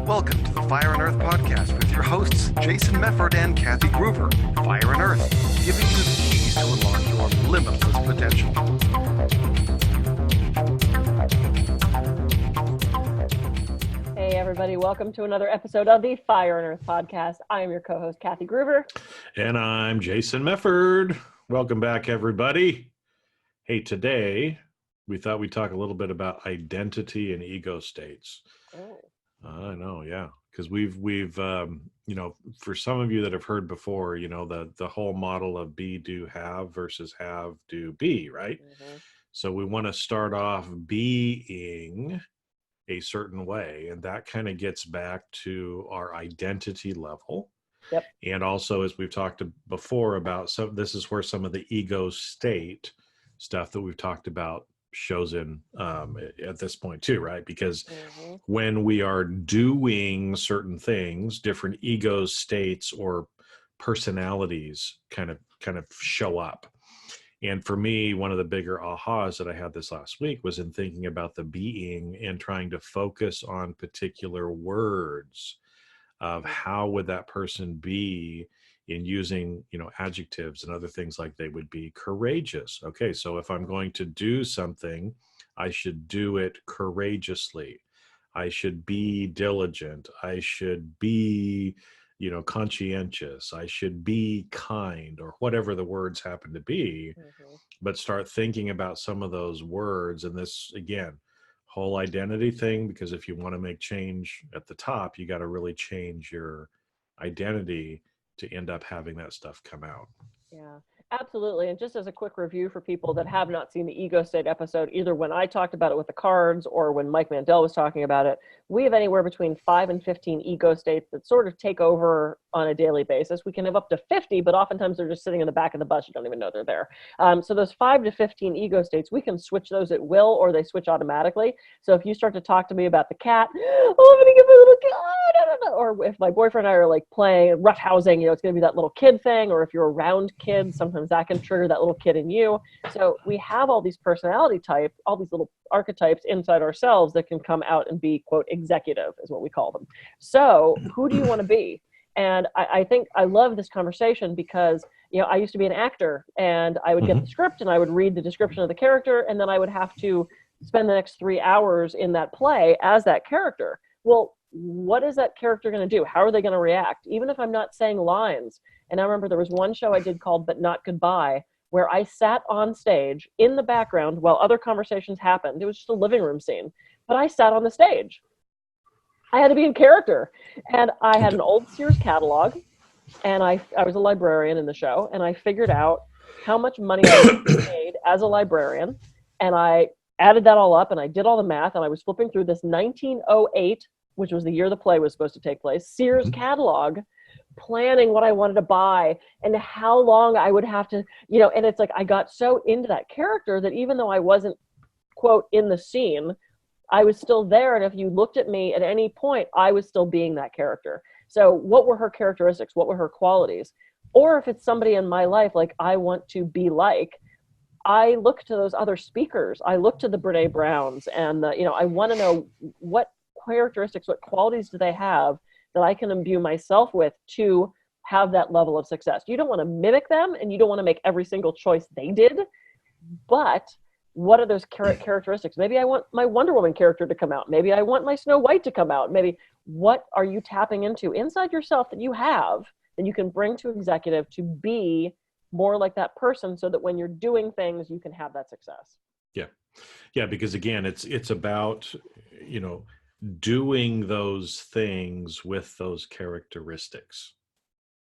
Welcome to the Fire and Earth podcast with your hosts, Jason Mefford and Kathy Gruver. Fire and Earth, giving you the keys to unlock your limitless potential. Hey everybody, welcome to another episode of the Fire and Earth podcast. I am your co-host, Kathy Gruver. And I'm Jason Mefford. Welcome back, everybody. Hey, today we thought we'd talk a little bit about identity and ego states. Oh. I know, yeah, because we've for some of you that have heard before, the whole model of be, do, have versus have, do, be, right? Mm-hmm. So we want to start off being a certain way, and that kind of gets back to our identity level. Yep. And also, as we've talked before about, this is where some of the ego state stuff that we've talked about shows in at this point too, right? Because when we are doing certain things, different ego states or personalities kind of show up. And for me, one of the bigger ahas that I had this last week was in thinking about the being and trying to focus on particular words of how would that person be in using, adjectives and other things, like they would be courageous. Okay, so if I'm going to do something, I should do it courageously. I should be diligent. I should be, conscientious. I should be kind, or whatever the words happen to be. But start thinking about some of those words. And this, again, whole identity thing, because if you want to make change at the top, you got to really change your identity to end up having that stuff come out. Yeah, absolutely. And just as a quick review for people that have not seen the ego state episode, either when I talked about it with the cards or when Mike Mandel was talking about it, we have anywhere between 5 and 15 ego states that sort of take over on a daily basis. We can have up to 50, but oftentimes they're just sitting in the back of the bus. You don't even know they're there. So those 5 to 15 ego states, we can switch those at will, or they switch automatically. So if you start to talk to me about the cat, oh, I'm going to give my little cat, or if my boyfriend and I are like playing roughhousing, it's going to be that little kid thing. Or if you're around kids, sometimes that can trigger that little kid in you. So we have all these personality types, all these little archetypes inside ourselves that can come out and be, quote, executive is what we call them. So who do you want to be? And I think I love this conversation because, I used to be an actor, and I would get the script and I would read the description of the character, and then I would have to spend the next 3 hours in that play as that character. Well, what is that character going to do? How are they going to react? Even if I'm not saying lines. And I remember there was one show I did called But Not Goodbye, where I sat on stage in the background while other conversations happened. It was just a living room scene, but I sat on the stage. I had to be in character. And I had an old Sears catalog, and I was a librarian in the show, and I figured out how much money I made as a librarian, and I added that all up, and I did all the math, and I was flipping through this 1908, which was the year the play was supposed to take place, Sears catalog, planning what I wanted to buy and how long I would have to, and it's like I got so into that character that even though I wasn't, quote, in the scene, I was still there. And if you looked at me at any point, I was still being that character. So what were her characteristics? What were her qualities? Or if it's somebody in my life, like I want to be like, I look to those other speakers. I look to the Brene Browns, and I want to know what characteristics, what qualities do they have that I can imbue myself with to have that level of success. You don't want to mimic them, and you don't want to make every single choice they did, but what are those characteristics? Maybe I want my Wonder Woman character to come out. Maybe I want my Snow White to come out. Maybe what are you tapping into inside yourself that you have that you can bring to executive to be more like that person, so that when you're doing things, you can have that success. Yeah, because again, it's about, doing those things with those characteristics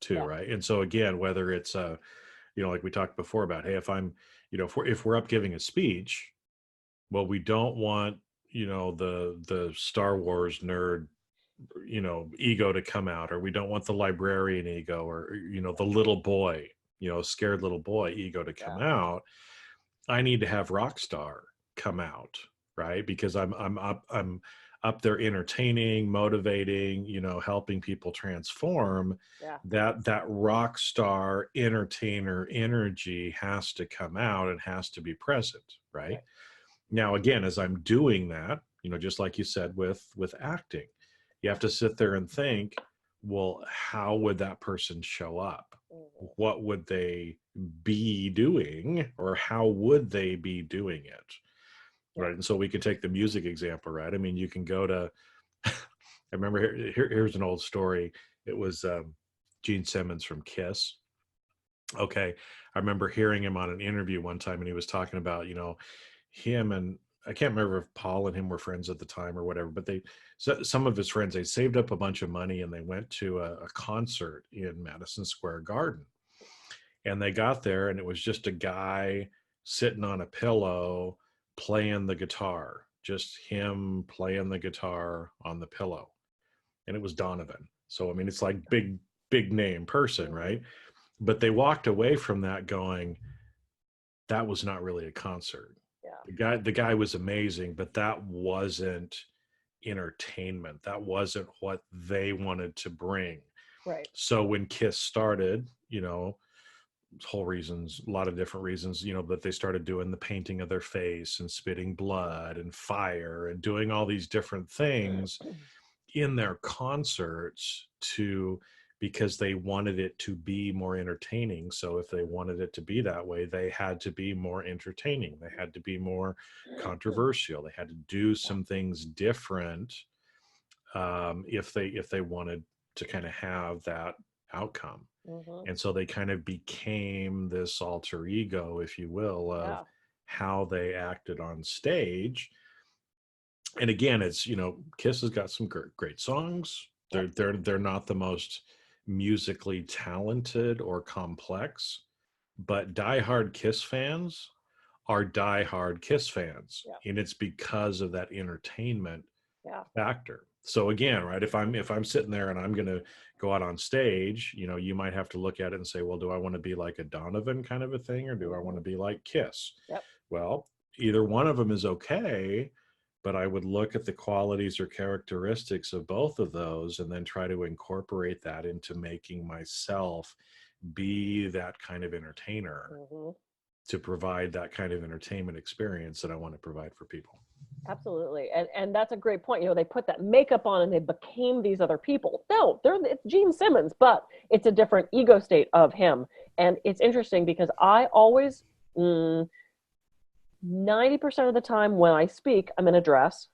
too, right? And so again, whether it's like we talked before about, hey, if I'm, if we're up giving a speech, well, we don't want, the Star Wars nerd, ego to come out, or we don't want the librarian ego, or, the little boy, scared little boy ego to come out. I need to have rock star come out, right? Because I'm up there entertaining, motivating, helping people transform. That rock star entertainer energy has to come out and has to be present, right? Now, again, as I'm doing that, just like you said with acting, you have to sit there and think, well, how would that person show up? What would they be doing, or how would they be doing it? Right. And so we can take the music example, right? I mean, you can go to, I remember here's an old story. It was Gene Simmons from Kiss. Okay. I remember hearing him on an interview one time, and he was talking about, him, and I can't remember if Paul and him were friends at the time or whatever, but some of his friends, they saved up a bunch of money and they went to a concert in Madison Square Garden. And they got there, and it was just a guy sitting on a pillow playing the guitar, just him playing the guitar on the pillow. And it was Donovan. So, I mean, it's like big name person, right? But they walked away from that going, that was not really a concert. Yeah. The guy was amazing, but that wasn't entertainment. That wasn't what they wanted to bring. Right. So when Kiss started, whole reasons, a lot of different reasons, but they started doing the painting of their face and spitting blood and fire and doing all these different things in their concerts because they wanted it to be more entertaining. So if they wanted it to be that way, they had to be more entertaining. They had to be more controversial. They had to do some things different if they wanted to kind of have that outcome. Mm-hmm. And so they kind of became this alter ego, if you will, of how they acted on stage. And again, it's, Kiss has got some great songs. They're not the most musically talented or complex, but diehard Kiss fans are diehard Kiss fans. Yeah. And it's because of that entertainment factor. So again, right, if I'm sitting there and I'm going to go out on stage, you might have to look at it and say, well, do I want to be like a Donovan kind of a thing, or do I want to be like Kiss? Yep. Well, either one of them is okay, but I would look at the qualities or characteristics of both of those and then try to incorporate that into making myself be that kind of entertainer to provide that kind of entertainment experience that I want to provide for people. Absolutely. And that's a great point. They put that makeup on and they became these other people. No, it's Gene Simmons, but it's a different ego state of him. And it's interesting because I always, 90% of the time when I speak, I'm in a dress.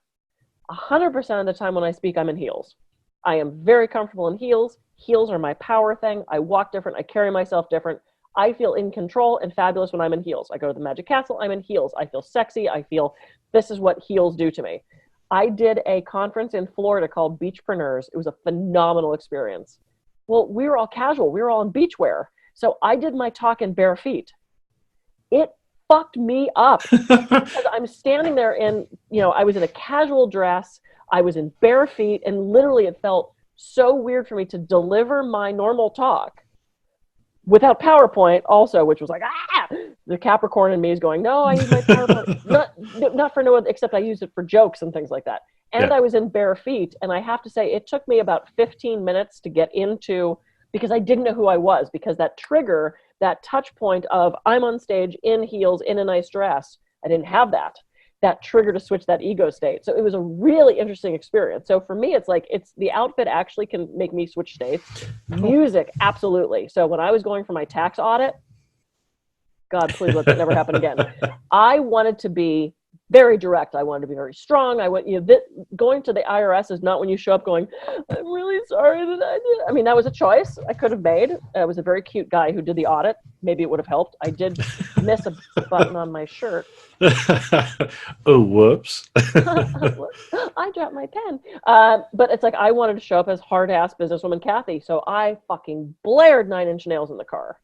100% of the time when I speak, I'm in heels. I am very comfortable in heels. Heels are my power thing. I walk different. I carry myself different. I feel in control and fabulous when I'm in heels. I go to the Magic Castle, I'm in heels. I feel sexy. I feel this is what heels do to me. I did a conference in Florida called Beachpreneurs. It was a phenomenal experience. Well, we were all casual. We were all in beachwear. So I did my talk in bare feet. It fucked me up because I'm standing there in, I was in a casual dress. I was in bare feet, and literally it felt so weird for me to deliver my normal talk without PowerPoint also, which was like, the Capricorn in me is going, no, I use my PowerPoint. not for no other, except I use it for jokes and things like that. And I was in bare feet. And I have to say, it took me about 15 minutes to get into, because I didn't know who I was, because that trigger, that touch point of I'm on stage in heels, in a nice dress, I didn't have that trigger to switch that ego state. So it was a really interesting experience. So for me, it's like, it's the outfit actually can make me switch states. Music, absolutely. So when I was going for my tax audit, God, please let that never happen again. I wanted to be very direct. I wanted to be very strong. Going to the IRS is not when you show up going, I'm really sorry that I did. I mean, that was a choice I could have made. I was a very cute guy who did the audit. Maybe it would have helped. I did miss a button on my shirt. Oh, whoops. I dropped my pen. But it's like, I wanted to show up as hard-ass businesswoman Kathy. So I fucking blared 9 Inch Nails in the car.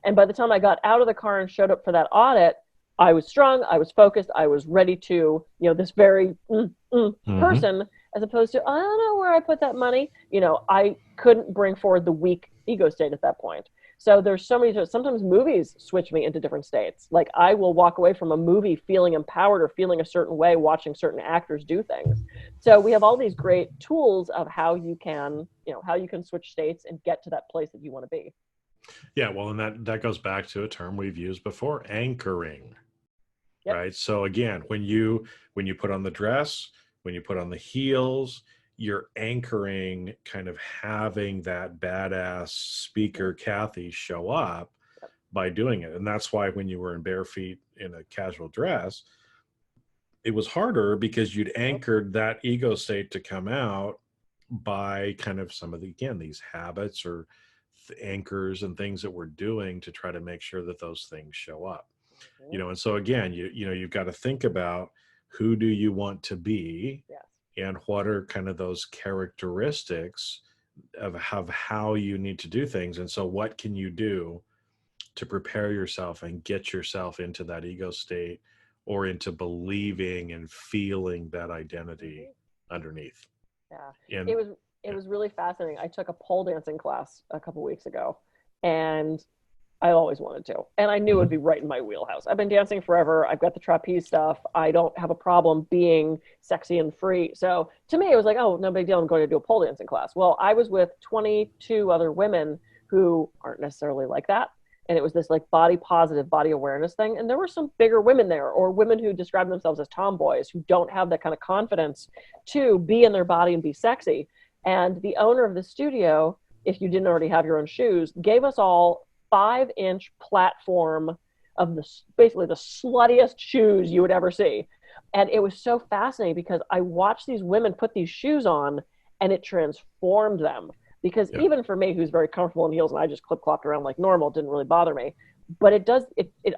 And by the time I got out of the car and showed up for that audit, I was strong, I was focused, I was ready to, this very person, as opposed to, I don't know where I put that money. I couldn't bring forward the weak ego state at that point. So there's so many, sometimes movies switch me into different states. Like I will walk away from a movie feeling empowered or feeling a certain way, watching certain actors do things. So we have all these great tools of how you can switch states and get to that place that you want to be. Yeah, well, and that goes back to a term we've used before, anchoring. Yep. Right. So again, when you put on the dress, When you put on the heels, you're anchoring, kind of having that badass speaker, Kathy, show up by doing it. And that's why when you were in bare feet in a casual dress, it was harder because you'd anchored that ego state to come out by kind of some of the, again, these habits or anchors and things that we're doing to try to make sure that those things show up. You know, and so again, you know, you've got to think about who do you want to be, and what are kind of those characteristics of how you need to do things. And so what can you do to prepare yourself and get yourself into that ego state, or into believing and feeling that identity underneath. And it was really fascinating. I took a pole dancing class a couple weeks ago, and I always wanted to, and I knew it would be right in my wheelhouse. I've been dancing forever. I've got the trapeze stuff. I don't have a problem being sexy and free. So to me, it was like, oh, no big deal. I'm going to do a pole dancing class. Well, I was with 22 other women who aren't necessarily like that. And it was this like body positive, body awareness thing. And there were some bigger women there, or women who describe themselves as tomboys, who don't have that kind of confidence to be in their body and be sexy. And the owner of the studio, if you didn't already have your own shoes, gave us all 5-inch platform of basically the sluttiest shoes you would ever see. And it was so fascinating because I watched these women put these shoes on, and it transformed them. Because even for me, who's very comfortable in heels, and I just clip-clopped around like normal, it didn't really bother me. But it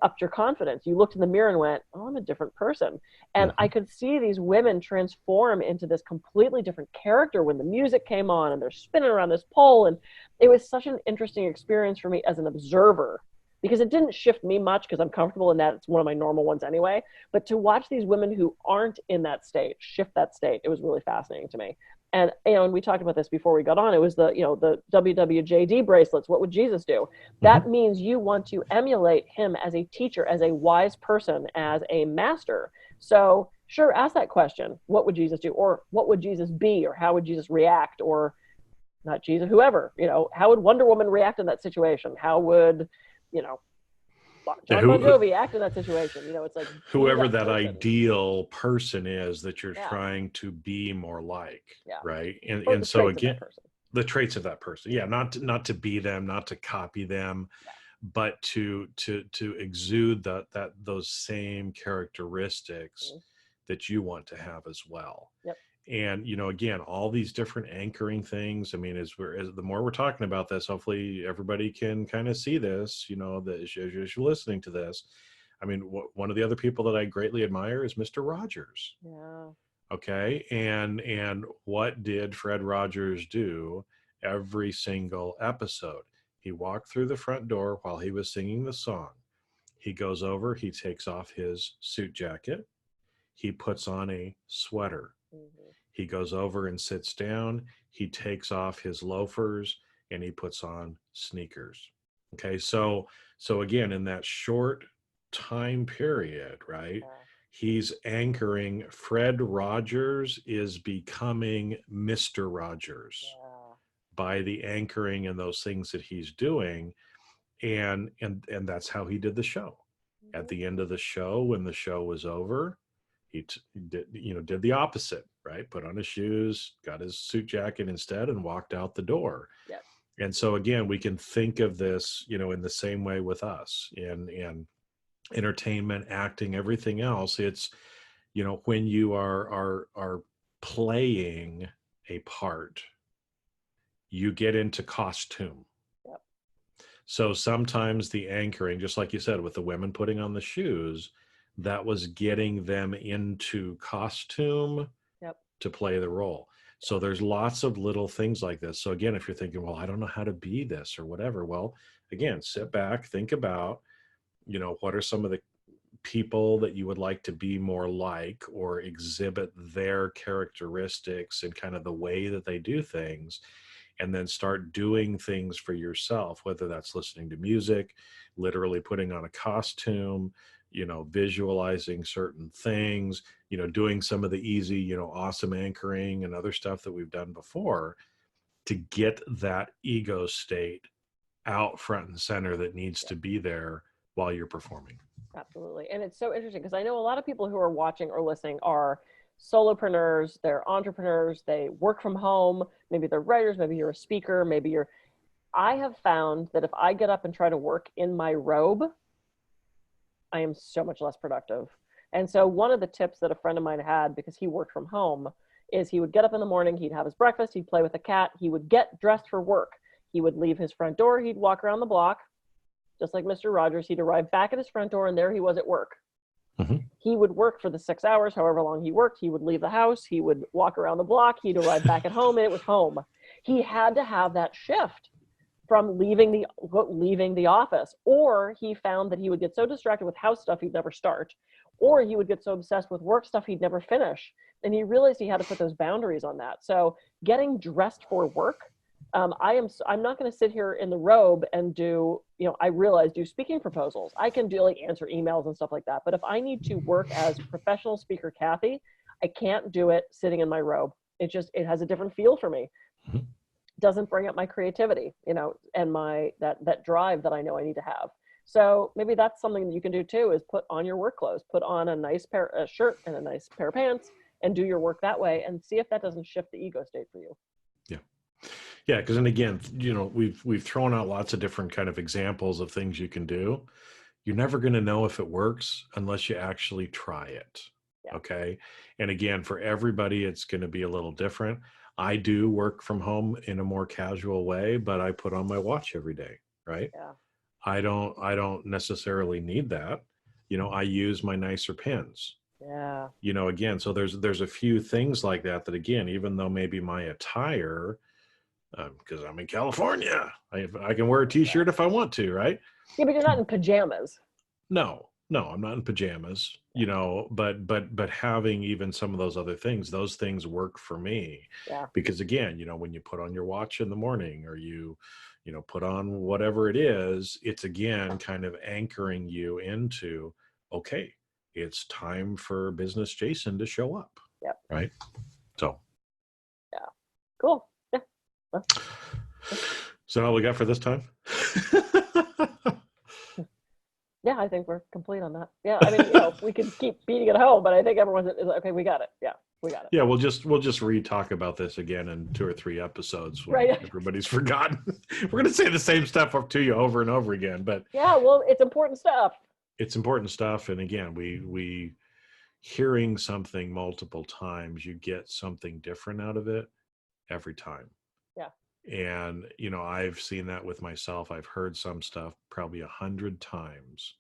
upped your confidence. You looked in the mirror and went, oh, I'm a different person. And I could see these women transform into this completely different character when the music came on and they're spinning around this pole. And it was such an interesting experience for me as an observer, because it didn't shift me much because I'm comfortable in that. It's one of my normal ones anyway. But to watch these women who aren't in that state shift that state, it was really fascinating to me. And, you know, and we talked about this before we got on. It was the WWJD bracelets. What would Jesus do? That means you want to emulate him as a teacher, as a wise person, as a master. So sure, ask that question. What would Jesus do? Or what would Jesus be? Or how would Jesus react? Or not Jesus, whoever, you know, how would Wonder Woman react in that situation? How would, you know, John Bon Jovi act in that situation? You know, it's like whoever that ideal person is that you're trying to be more like, right? And so again, the traits of that person, not to be them, not to copy them, but to exude those same characteristics that you want to have as well. And, you know, again, all these different anchoring things. I mean, as the more we're talking about this, hopefully everybody can kind of see this, you know, as you're listening to this. I mean, one of the other people that I greatly admire is Mr. Rogers. Okay. And what did Fred Rogers do every single episode? He walked through the front door while he was singing the song. He goes over, he takes off his suit jacket. He puts on a sweater. He goes over and sits down. He takes off his loafers and he puts on sneakers. Okay. So again, in that short time period, right? He's anchoring. Fred Rogers is becoming Mr. Rogers by the anchoring and those things that he's doing. And that's how he did the show. At the end of the show, when the show was over, he did the opposite, right? Put on his shoes, got his suit jacket instead, and walked out the door. And so again, we can think of this, you know, in the same way with us in entertainment, acting, everything else. It's, you know, when you are playing a part, you get into costume. So sometimes the anchoring, just like you said, with the women putting on the shoes, that was getting them into costume to play the role. So there's lots of little things like this. So again, if you're thinking, well, I don't know how to be this or whatever, well, again, sit back, think about, you know, what are some of the people that you would like to be more like or exhibit their characteristics and kind of the way that they do things, and then start doing things for yourself, whether that's listening to music, literally putting on a costume, you know, visualizing certain things, you know, doing some of the easy, you know, awesome anchoring and other stuff that we've done before to get that ego state out front and center that needs to be there while you're performing. Absolutely. And it's so interesting because I know a lot of people who are watching or listening are solopreneurs, they're entrepreneurs, they work from home, maybe they're writers, maybe you're a speaker, I have found that if I get up and try to work in my robe, I am so much less productive. And so one of the tips that a friend of mine had, because he worked from home, is he would get up in the morning, he'd have his breakfast, he'd play with the cat, he would get dressed for work. He would leave his front door, he'd walk around the block, just like Mr. Rogers. He'd arrive back at his front door, and there he was at work. Mm-hmm. He would work for the 6 hours, however long he worked. He would leave the house, he would walk around the block, he'd arrive back at home, and it was home. He had to have that shift from leaving the office, or he found that he would get so distracted with house stuff he'd never start, or he would get so obsessed with work stuff he'd never finish. And he realized he had to put those boundaries on that. So getting dressed for work, I'm not going to sit here in the robe and do speaking proposals. I can do answer emails and stuff like that. But if I need to work as professional speaker Kathy, I can't do it sitting in my robe. It has a different feel for me. Mm-hmm. Doesn't bring up my creativity, and my that drive that I know I need to have. So maybe that's something that you can do too, is put on your work clothes, put on a nice shirt and a nice pair of pants, and do your work that way, and see if that doesn't shift the ego state for you. Yeah, because, and again, we've thrown out lots of different kind of examples of things you can do. You're never going to know if it works unless you actually try it. Yeah. Okay. And again, for everybody, it's going to be a little different. I do work from home in a more casual way, but I put on my watch every day, right? Yeah. I don't necessarily need that. I use my nicer pens. Yeah. Again, so there's a few things like that again, even though maybe my attire, because I'm in California, I can wear a t-shirt if I want to, right? Yeah, but you're not in pajamas. No, I'm not in pajamas, but having even some of those other things, those things work for me. Yeah. Because again, when you put on your watch in the morning, or you put on whatever it is, it's again kind of anchoring you into, okay, it's time for Business Jason to show up. Yep. Right. So. Yeah. Cool. Yeah. So all we got for this time? Yeah, I think we're complete on that. Yeah, I mean, we could keep beating it home, but I think everyone's okay. We got it. Yeah, we got it. Yeah, we'll just re-talk about this again in 2 or 3 episodes when everybody's forgotten. We're gonna say the same stuff up to you over and over again, but yeah, well, it's important stuff. It's important stuff, and again, we hearing something multiple times, you get something different out of it every time. Yeah. And, I've seen that with myself. I've heard some stuff probably 100 times,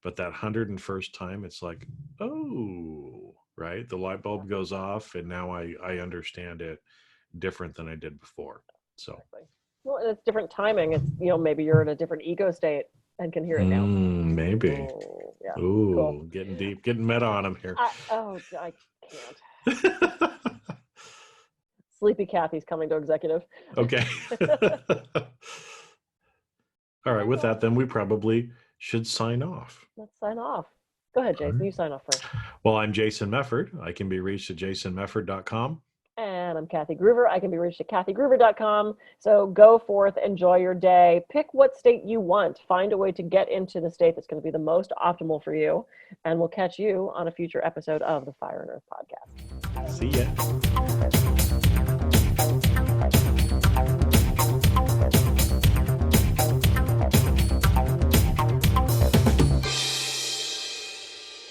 but that 101st time, it's like, oh, right. The light bulb goes off, and now I understand it different than I did before. So, exactly. Well, and it's different timing. It's, maybe you're in a different ego state and can hear it now. Maybe. Oh, yeah. Ooh, cool. Getting deep, getting meta on him here. I can't. Sleepy Kathy's coming to executive. Okay. All right. With that, then we probably should sign off. Let's sign off. Go ahead, Jason. Right. You sign off first. Well, I'm Jason Mefford. I can be reached at jasonmefford.com. And I'm Kathy Gruver. I can be reached at kathygruver.com. So go forth, enjoy your day. Pick what state you want. Find a way to get into the state that's going to be the most optimal for you. And we'll catch you on a future episode of the Fire and Earth podcast. See ya.